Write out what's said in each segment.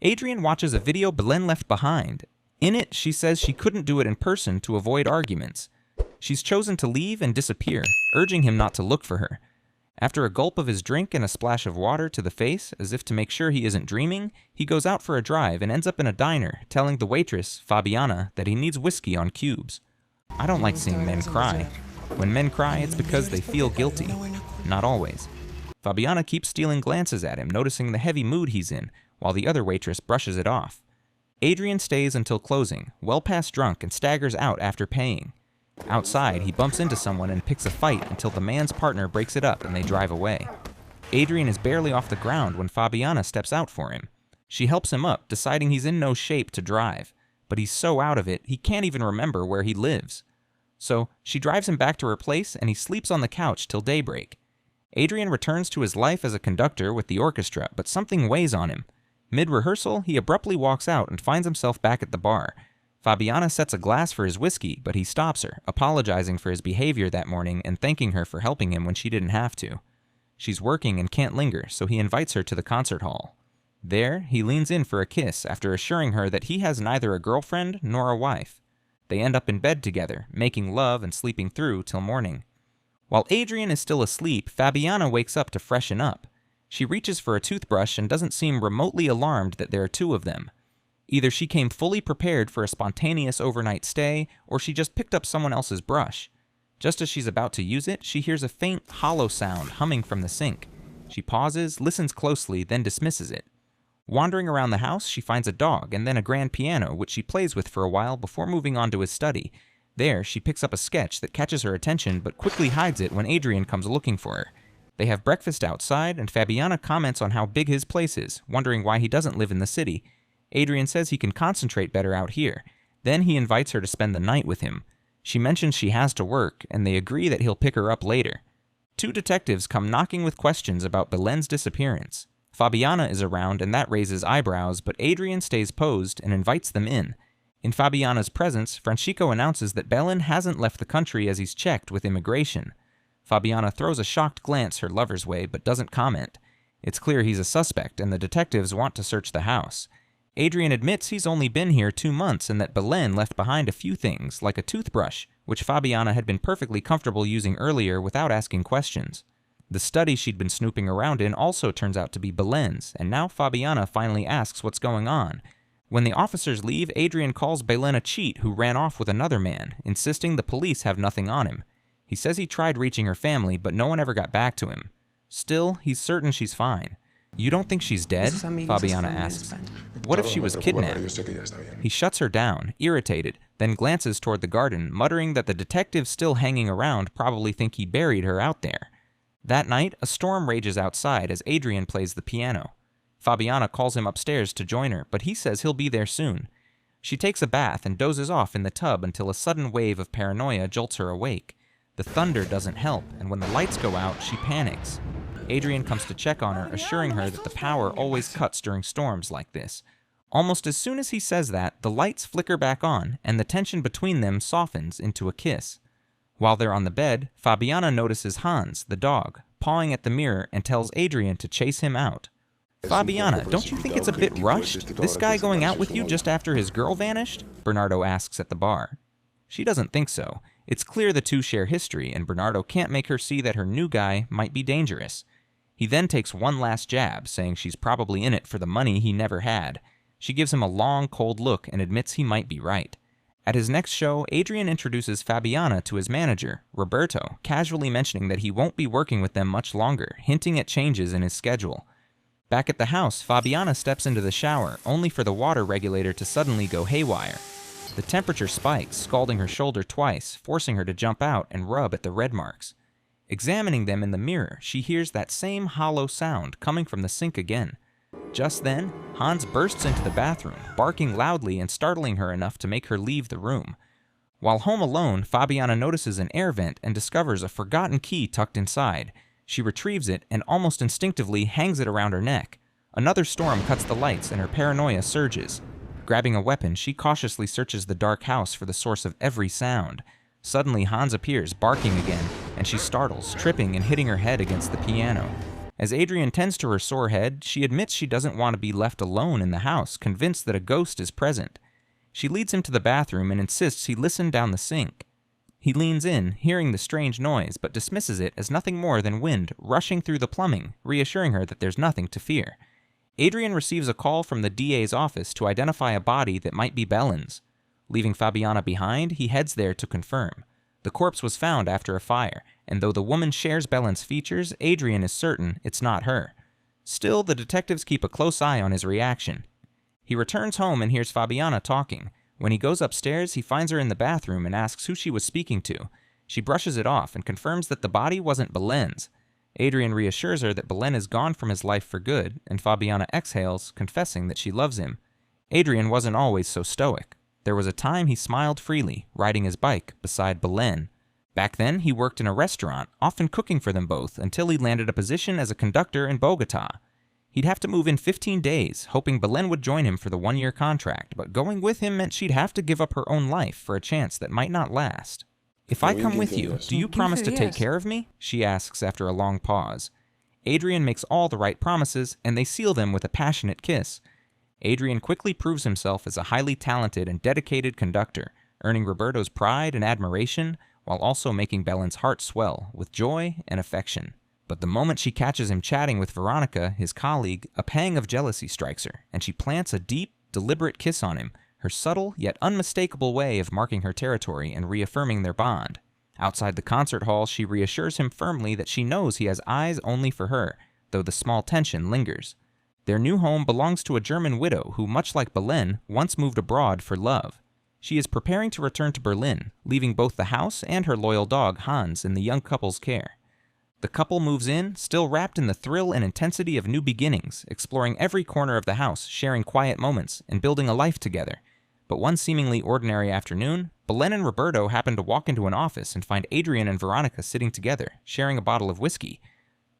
Adrián watches a video Belén left behind. In it, she says she couldn't do it in person to avoid arguments. She's chosen to leave and disappear, urging him not to look for her. After a gulp of his drink and a splash of water to the face, as if to make sure he isn't dreaming, he goes out for a drive and ends up in a diner, telling the waitress, Fabiana, that he needs whiskey on cubes. I don't like seeing men cry. When men cry, it's because they feel guilty. Not always. Fabiana keeps stealing glances at him, noticing the heavy mood he's in, while the other waitress brushes it off. Adrián stays until closing, well past drunk, and staggers out after paying. Outside, he bumps into someone and picks a fight until the man's partner breaks it up and they drive away. Adrián is barely off the ground when Fabiana steps out for him. She helps him up, deciding he's in no shape to drive, but he's so out of it he can't even remember where he lives. So she drives him back to her place and he sleeps on the couch till daybreak. Adrián returns to his life as a conductor with the orchestra, but something weighs on him. Mid-rehearsal, he abruptly walks out and finds himself back at the bar. Fabiana sets a glass for his whiskey, but he stops her, apologizing for his behavior that morning and thanking her for helping him when she didn't have to. She's working and can't linger, so he invites her to the concert hall. There, he leans in for a kiss after assuring her that he has neither a girlfriend nor a wife. They end up in bed together, making love and sleeping through till morning. While Adrián is still asleep, Fabiana wakes up to freshen up. She reaches for a toothbrush and doesn't seem remotely alarmed that there are two of them. Either she came fully prepared for a spontaneous overnight stay, or she just picked up someone else's brush. Just as she's about to use it, she hears a faint, hollow sound humming from the sink. She pauses, listens closely, then dismisses it. Wandering around the house, she finds a dog and then a grand piano, which she plays with for a while before moving on to his study. There, she picks up a sketch that catches her attention but quickly hides it when Adrián comes looking for her. They have breakfast outside, and Fabiana comments on how big his place is, wondering why he doesn't live in the city. Adrián says he can concentrate better out here. Then he invites her to spend the night with him. She mentions she has to work, and they agree that he'll pick her up later. Two detectives come knocking with questions about Belén's disappearance. Fabiana is around, and that raises eyebrows, but Adrián stays posed and invites them in. In Fabiana's presence, Francisco announces that Belén hasn't left the country as he's checked with immigration. Fabiana throws a shocked glance her lover's way, but doesn't comment. It's clear he's a suspect, and the detectives want to search the house. Adrián admits he's only been here 2 months and that Belén left behind a few things, like a toothbrush, which Fabiana had been perfectly comfortable using earlier without asking questions. The study she'd been snooping around in also turns out to be Belén's, and now Fabiana finally asks what's going on. When the officers leave, Adrián calls Belén a cheat who ran off with another man, insisting the police have nothing on him. He says he tried reaching her family, but no one ever got back to him. Still, he's certain she's fine. You don't think she's dead? Fabiana asks. What if she was kidnapped? He shuts her down, irritated, then glances toward the garden, muttering that the detectives still hanging around probably think he buried her out there. That night, a storm rages outside as Adrián plays the piano. Fabiana calls him upstairs to join her, but he says he'll be there soon. She takes a bath and dozes off in the tub until a sudden wave of paranoia jolts her awake. The thunder doesn't help, and when the lights go out, she panics. Adrián comes to check on her, assuring her that the power always cuts during storms like this. Almost as soon as he says that, the lights flicker back on, and the tension between them softens into a kiss. While they're on the bed, Fabiana notices Hans, the dog, pawing at the mirror and tells Adrián to chase him out. Fabiana, don't you think it's a bit rushed? This guy going out with you just after his girl vanished? Bernardo asks at the bar. She doesn't think so. It's clear the two share history, and Bernardo can't make her see that her new guy might be dangerous. He then takes one last jab, saying she's probably in it for the money he never had. She gives him a long, cold look and admits he might be right. At his next show, Adrián introduces Fabiana to his manager, Roberto, casually mentioning that he won't be working with them much longer, hinting at changes in his schedule. Back at the house, Fabiana steps into the shower, only for the water regulator to suddenly go haywire. The temperature spikes, scalding her shoulder twice, forcing her to jump out and rub at the red marks. Examining them in the mirror, she hears that same hollow sound coming from the sink again. Just then, Hans bursts into the bathroom, barking loudly and startling her enough to make her leave the room. While home alone, Fabiana notices an air vent and discovers a forgotten key tucked inside. She retrieves it and almost instinctively hangs it around her neck. Another storm cuts the lights and her paranoia surges. Grabbing a weapon, she cautiously searches the dark house for the source of every sound. Suddenly, Hans appears, barking again, and she startles, tripping and hitting her head against the piano. As Adrián tends to her sore head, she admits she doesn't want to be left alone in the house, convinced that a ghost is present. She leads him to the bathroom and insists he listen down the sink. He leans in, hearing the strange noise, but dismisses it as nothing more than wind rushing through the plumbing, reassuring her that there's nothing to fear. Adrián receives a call from the DA's office to identify a body that might be Belén's. Leaving Fabiana behind, he heads there to confirm. The corpse was found after a fire, and though the woman shares Belén's features, Adrián is certain it's not her. Still, the detectives keep a close eye on his reaction. He returns home and hears Fabiana talking. When he goes upstairs, he finds her in the bathroom and asks who she was speaking to. She brushes it off and confirms that the body wasn't Belén's. Adrián reassures her that Belén is gone from his life for good, and Fabiana exhales, confessing that she loves him. Adrián wasn't always so stoic. There was a time he smiled freely, riding his bike beside Belén. Back then, he worked in a restaurant, often cooking for them both, until he landed a position as a conductor in Bogotá. He'd have to move in 15 days, hoping Belén would join him for the one-year contract, but going with him meant she'd have to give up her own life for a chance that might not last. "If I come with you, do you promise to take care of me?" she asks after a long pause. Adrián makes all the right promises, and they seal them with a passionate kiss. Adrián quickly proves himself as a highly talented and dedicated conductor, earning Roberto's pride and admiration, while also making Belén's heart swell with joy and affection. But the moment she catches him chatting with Veronica, his colleague, a pang of jealousy strikes her, and she plants a deep, deliberate kiss on him, her subtle yet unmistakable way of marking her territory and reaffirming their bond. Outside the concert hall, she reassures him firmly that she knows he has eyes only for her, though the small tension lingers. Their new home belongs to a German widow who, much like Belén, once moved abroad for love. She is preparing to return to Berlin, leaving both the house and her loyal dog, Hans, in the young couple's care. The couple moves in, still wrapped in the thrill and intensity of new beginnings, exploring every corner of the house, sharing quiet moments, and building a life together. But one seemingly ordinary afternoon, Belén and Roberto happen to walk into an office and find Adrián and Veronica sitting together, sharing a bottle of whiskey.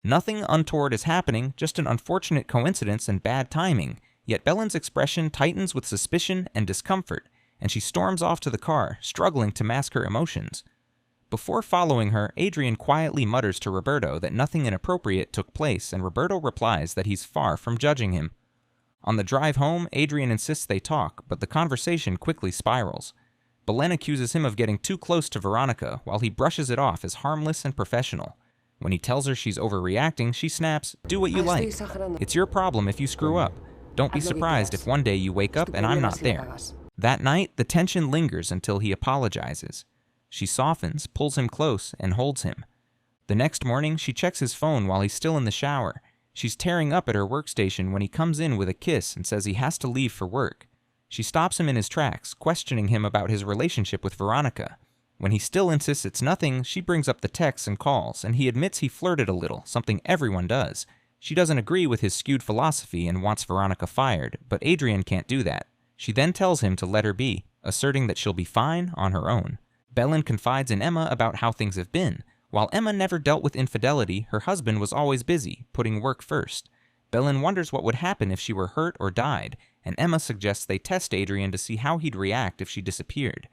Nothing untoward is happening, just an unfortunate coincidence and bad timing, yet Belén's expression tightens with suspicion and discomfort, and she storms off to the car, struggling to mask her emotions. Before following her, Adrián quietly mutters to Roberto that nothing inappropriate took place, and Roberto replies that he's far from judging him. On the drive home, Adrián insists they talk, but the conversation quickly spirals. Belén accuses him of getting too close to Veronica, while he brushes it off as harmless and professional. When he tells her she's overreacting, she snaps, "Do what you like. It's your problem if you screw up. Don't be surprised if one day you wake up and I'm not there." That night, the tension lingers until he apologizes. She softens, pulls him close, and holds him. The next morning, she checks his phone while he's still in the shower. She's tearing up at her workstation when he comes in with a kiss and says he has to leave for work. She stops him in his tracks, questioning him about his relationship with Veronica. When he still insists it's nothing, she brings up the texts and calls, and he admits he flirted a little, something everyone does. She doesn't agree with his skewed philosophy and wants Veronica fired, but Adrián can't do that. She then tells him to let her be, asserting that she'll be fine on her own. Belén confides in Emma about how things have been. While Emma never dealt with infidelity, her husband was always busy, putting work first. Belén wonders what would happen if she were hurt or died, and Emma suggests they test Adrián to see how he'd react if she disappeared.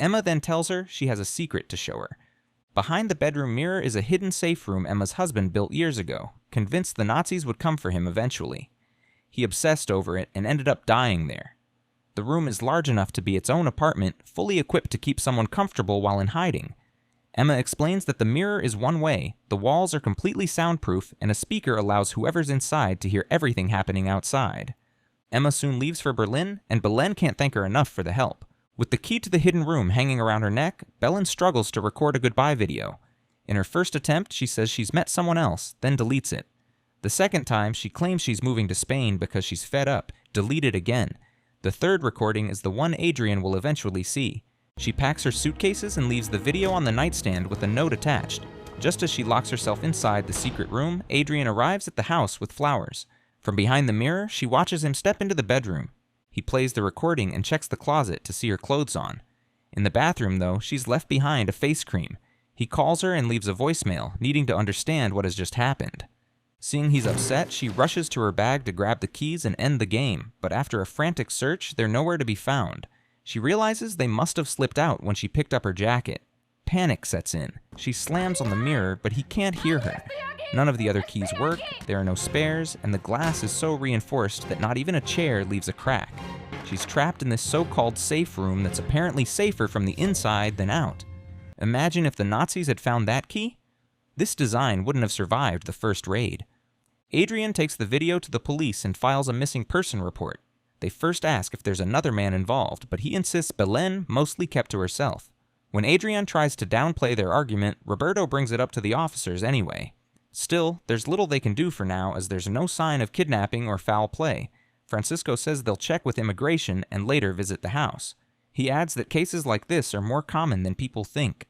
Emma then tells her she has a secret to show her. Behind the bedroom mirror is a hidden safe room Emma's husband built years ago, convinced the Nazis would come for him eventually. He obsessed over it and ended up dying there. The room is large enough to be its own apartment, fully equipped to keep someone comfortable while in hiding. Emma explains that the mirror is one way, the walls are completely soundproof, and a speaker allows whoever's inside to hear everything happening outside. Emma soon leaves for Berlin, and Belén can't thank her enough for the help. With the key to the hidden room hanging around her neck, Belén struggles to record a goodbye video. In her first attempt, she says she's met someone else, then deletes it. The second time, she claims she's moving to Spain because she's fed up, delete it again. The third recording is the one Adrián will eventually see. She packs her suitcases and leaves the video on the nightstand with a note attached. Just as she locks herself inside the secret room, Adrián arrives at the house with flowers. From behind the mirror, she watches him step into the bedroom. He plays the recording and checks the closet to see her clothes on. In the bathroom, though, she's left behind a face cream. He calls her and leaves a voicemail, needing to understand what has just happened. Seeing he's upset, she rushes to her bag to grab the keys and end the game, but after a frantic search, they're nowhere to be found. She realizes they must have slipped out when she picked up her jacket. Panic sets in. She slams on the mirror, but he can't hear her. None of the other keys work, there are no spares, and the glass is so reinforced that not even a chair leaves a crack. She's trapped in this so-called safe room that's apparently safer from the inside than out. Imagine if the Nazis had found that key? This design wouldn't have survived the first raid. Adrián takes the video to the police and files a missing person report. They first ask if there's another man involved, but he insists Belén mostly kept to herself. When Adrián tries to downplay their argument, Roberto brings it up to the officers anyway. Still, there's little they can do for now as there's no sign of kidnapping or foul play. Francisco says they'll check with immigration and later visit the house. He adds that cases like this are more common than people think.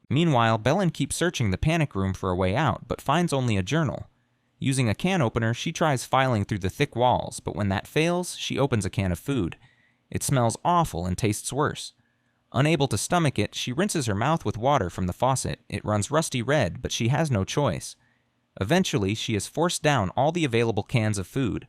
Meanwhile, Belén keeps searching the panic room for a way out, but finds only a journal. Using a can opener, she tries filing through the thick walls, but when that fails, she opens a can of food. It smells awful and tastes worse. Unable to stomach it, she rinses her mouth with water from the faucet. It runs rusty red, but she has no choice. Eventually, she has forced down all the available cans of food.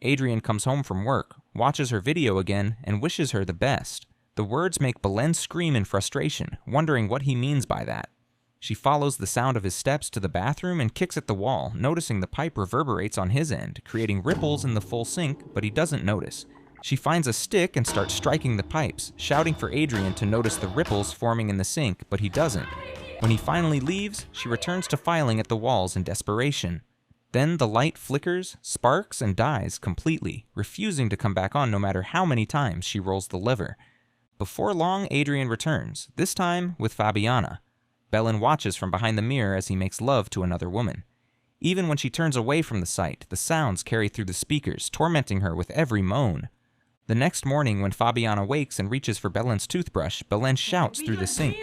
Adrián comes home from work, watches her video again, and wishes her the best. The words make Belén scream in frustration, wondering what he means by that. She follows the sound of his steps to the bathroom and kicks at the wall, noticing the pipe reverberates on his end, creating ripples in the full sink, but he doesn't notice. She finds a stick and starts striking the pipes, shouting for Adrián to notice the ripples forming in the sink, but he doesn't. When he finally leaves, she returns to filing at the walls in desperation. Then the light flickers, sparks, and dies completely, refusing to come back on no matter how many times she rolls the lever. Before long, Adrián returns, this time with Fabiana. Belén watches from behind the mirror as he makes love to another woman. Even when she turns away from the sight, the sounds carry through the speakers, tormenting her with every moan. The next morning, when Fabiana wakes and reaches for Belén's toothbrush, Belén shouts through the sink.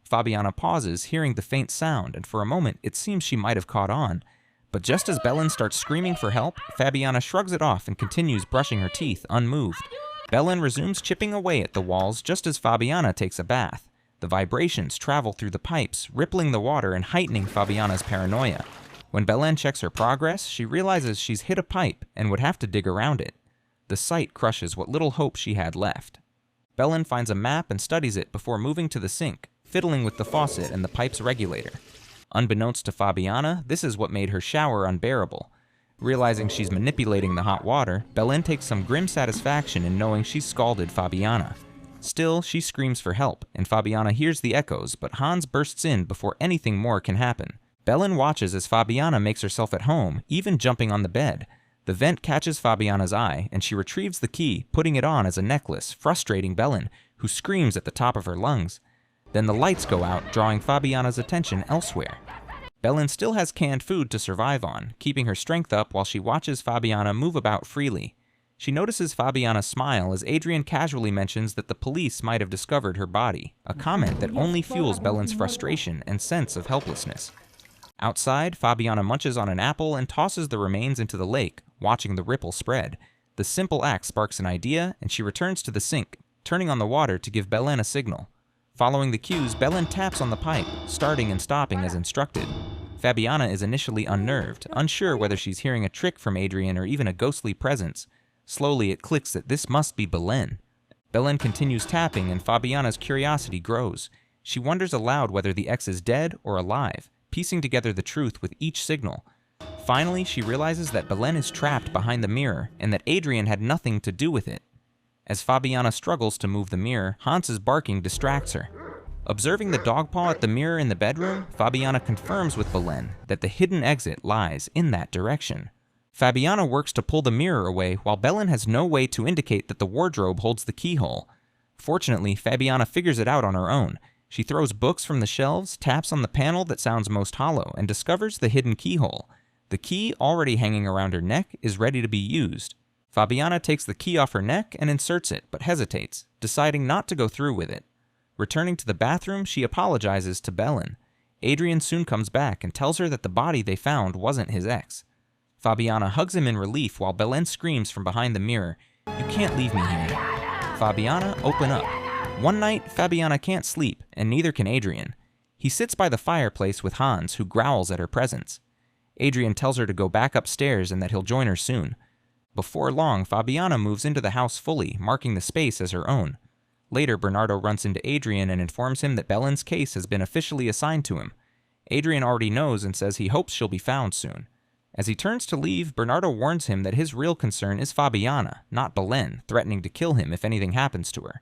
Fabiana pauses, hearing the faint sound, and for a moment it seems she might have caught on. But just as Belén starts screaming for help, Fabiana shrugs it off and continues brushing her teeth, unmoved. Belén resumes chipping away at the walls just as Fabiana takes a bath. The vibrations travel through the pipes, rippling the water and heightening Fabiana's paranoia. When Belén checks her progress, she realizes she's hit a pipe and would have to dig around it. The sight crushes what little hope she had left. Belén finds a map and studies it before moving to the sink, fiddling with the faucet and the pipe's regulator. Unbeknownst to Fabiana, this is what made her shower unbearable. Realizing she's manipulating the hot water, Belén takes some grim satisfaction in knowing she's scalded Fabiana. Still, she screams for help, and Fabiana hears the echoes, but Hans bursts in before anything more can happen. Belén watches as Fabiana makes herself at home, even jumping on the bed. The vent catches Fabiana's eye, and she retrieves the key, putting it on as a necklace, frustrating Belén, who screams at the top of her lungs. Then the lights go out, drawing Fabiana's attention elsewhere. Belén still has canned food to survive on, keeping her strength up while she watches Fabiana move about freely. She notices Fabiana smile as Adrián casually mentions that the police might have discovered her body, a comment that only fuels Belén's frustration and sense of helplessness. Outside, Fabiana munches on an apple and tosses the remains into the lake, watching the ripple spread. The simple act sparks an idea, and she returns to the sink, turning on the water to give Belén a signal. Following the cues, Belén taps on the pipe, starting and stopping as instructed. Fabiana is initially unnerved, unsure whether she's hearing a trick from Adrián or even a ghostly presence. Slowly, it clicks that this must be Belén. Belén continues tapping, and Fabiana's curiosity grows. She wonders aloud whether the ex is dead or alive, piecing together the truth with each signal. Finally, she realizes that Belén is trapped behind the mirror, and that Adrián had nothing to do with it. As Fabiana struggles to move the mirror, Hans's barking distracts her. Observing the dog paw at the mirror in the bedroom, Fabiana confirms with Belén that the hidden exit lies in that direction. Fabiana works to pull the mirror away while Belén has no way to indicate that the wardrobe holds the keyhole. Fortunately, Fabiana figures it out on her own. She throws books from the shelves, taps on the panel that sounds most hollow, and discovers the hidden keyhole. The key, already hanging around her neck, is ready to be used. Fabiana takes the key off her neck and inserts it, but hesitates, deciding not to go through with it. Returning to the bathroom, she apologizes to Belén. Adrián soon comes back and tells her that the body they found wasn't his ex. Fabiana hugs him in relief while Belén screams from behind the mirror, "You can't leave me here." "Fabiana, open up." One night, Fabiana can't sleep, and neither can Adrián. He sits by the fireplace with Hans, who growls at her presence. Adrián tells her to go back upstairs and that he'll join her soon. Before long, Fabiana moves into the house fully, marking the space as her own. Later, Bernardo runs into Adrián and informs him that Belén's case has been officially assigned to him. Adrián already knows and says he hopes she'll be found soon. As he turns to leave, Bernardo warns him that his real concern is Fabiana, not Belén, threatening to kill him if anything happens to her.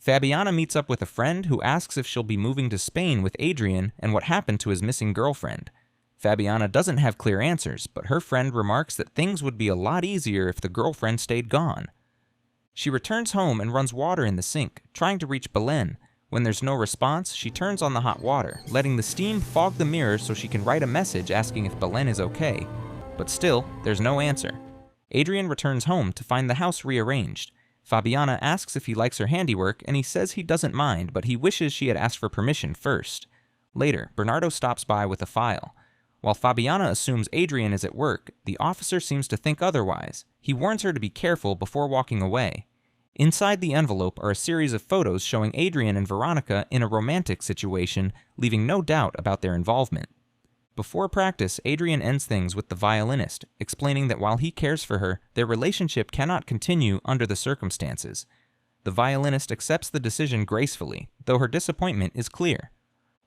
Fabiana meets up with a friend who asks if she'll be moving to Spain with Adrián and what happened to his missing girlfriend. Fabiana doesn't have clear answers, but her friend remarks that things would be a lot easier if the girlfriend stayed gone. She returns home and runs water in the sink, trying to reach Belén. When there's no response, she turns on the hot water, letting the steam fog the mirror so she can write a message asking if Belén is okay. But still, there's no answer. Adrián returns home to find the house rearranged. Fabiana asks if he likes her handiwork, and he says he doesn't mind, but he wishes she had asked for permission first. Later, Bernardo stops by with a file. While Fabiana assumes Adrián is at work, the officer seems to think otherwise. He warns her to be careful before walking away. Inside the envelope are a series of photos showing Adrián and Veronica in a romantic situation, leaving no doubt about their involvement. Before practice, Adrián ends things with the violinist, explaining that while he cares for her, their relationship cannot continue under the circumstances. The violinist accepts the decision gracefully, though her disappointment is clear.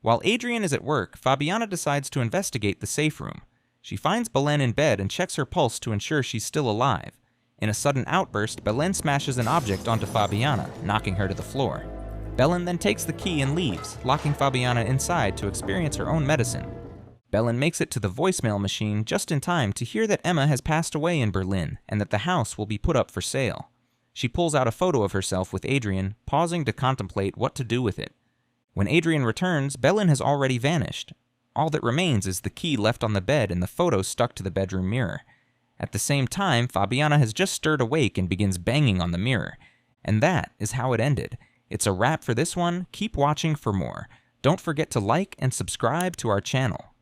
While Adrián is at work, Fabiana decides to investigate the safe room. She finds Belén in bed and checks her pulse to ensure she's still alive. In a sudden outburst, Belén smashes an object onto Fabiana, knocking her to the floor. Belén then takes the key and leaves, locking Fabiana inside to experience her own medicine. Belén makes it to the voicemail machine just in time to hear that Emma has passed away in Berlin and that the house will be put up for sale. She pulls out a photo of herself with Adrián, pausing to contemplate what to do with it. When Adrián returns, Belén has already vanished. All that remains is the key left on the bed and the photo stuck to the bedroom mirror. At the same time, Fabiana has just stirred awake and begins banging on the mirror. And that is how it ended. It's a wrap for this one. Keep watching for more. Don't forget to like and subscribe to our channel.